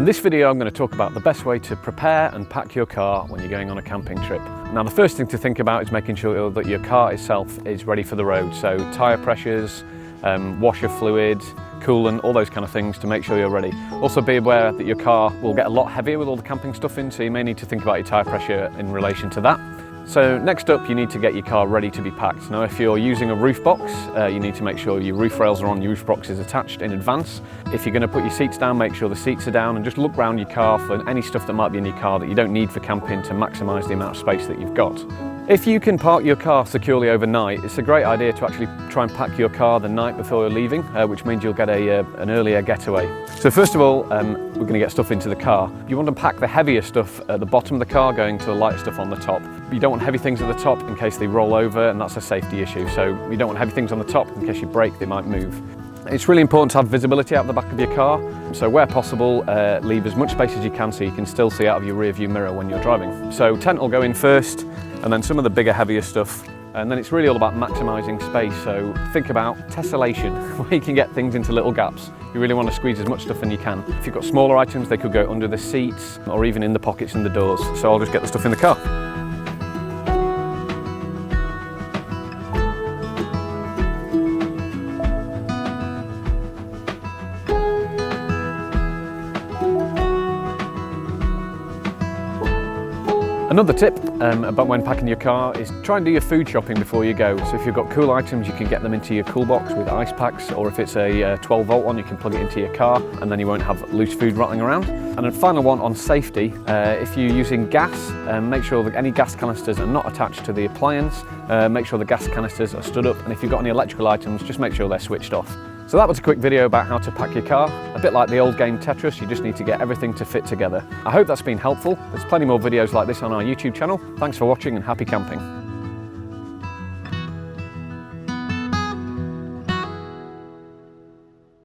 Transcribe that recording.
this video I'm going to talk about the best way to prepare and pack your car when you're going on a camping trip. Now the first thing to think about is making sure that your car itself is ready for the road, so tyre pressures, washer fluid, coolant, all those kind of things to make sure you're ready. Also be aware that your car will get a lot heavier with all the camping stuff in, so you may need to think about your tyre pressure in relation to that. So next up, you need to get your car ready to be packed. Now if you're using a roof box, you need to make sure your roof rails are on, your roof box is attached in advance. If you're going to put your seats down, make sure the seats are down and just look around your car for any stuff that might be in your car that you don't need for camping to maximise the amount of space that you've got. If you can park your car securely overnight, it's a great idea to actually try and pack your car the night before you're leaving, which means you'll get an earlier getaway. So first of all, we're going to get stuff into the car. You want to pack the heavier stuff at the bottom of the car, going to the lighter stuff on the top. You don't want heavy things at the top in case they roll over, and that's a safety issue. So you don't want heavy things on the top in case you brake, they might move. It's really important to have visibility out the back of your car, so where possible, leave as much space as you can so you can still see out of your rear view mirror when you're driving. So tent will go in first, and then some of the bigger, heavier stuff, and then it's really all about maximising space. So think about tessellation, where you can get things into little gaps. You really want to squeeze as much stuff in you can. If you've got smaller items, they could go under the seats or even in the pockets in the doors. So I'll just get the stuff in the car. Another tip about when packing your car is try and do your food shopping before you go. So if you've got cool items, you can get them into your cool box with ice packs, or if it's a 12-volt one, you can plug it into your car and then you won't have loose food rattling around. And a final one on safety, if you're using gas, make sure that any gas canisters are not attached to the appliance. Make sure the gas canisters are stood up, and if you've got any electrical items, just make sure they're switched off. So that was a quick video about how to pack your car. A bit like the old game Tetris, you just need to get everything to fit together. I hope that's been helpful. There's plenty more videos like this on our YouTube channel. Thanks for watching and happy camping.